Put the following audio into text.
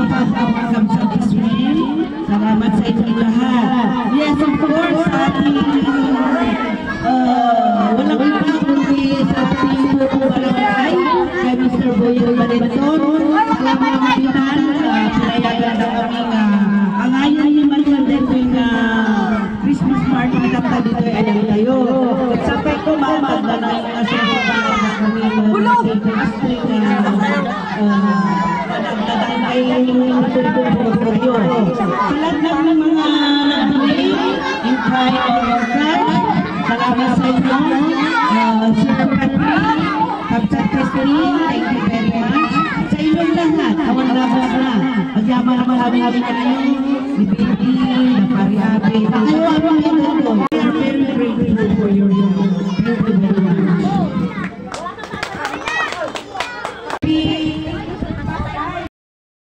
Kamsat Ismail. Salamat sa inyong lahat. Yes, of course, sa ating walang iba kundi sa ating pupong barangay, kay Mr. Boyel Valenton. Salamat kapitan, pinayagan na kami na ang ayaw naman lang din tuwing Christmas party na kanta dito ay alam tayo. At sapay ko mamag na na yung nasa kami ay natulog kayo. Lahat ng mga nagtuloy in kind of cash, salamat sa inyo. Super Patrick, Kapsat Christine, thank you very much. Sa inyong lahat, awan labas na. Magyaman naman kami na kayo, ni Baby, na Pariabe. Kayo ang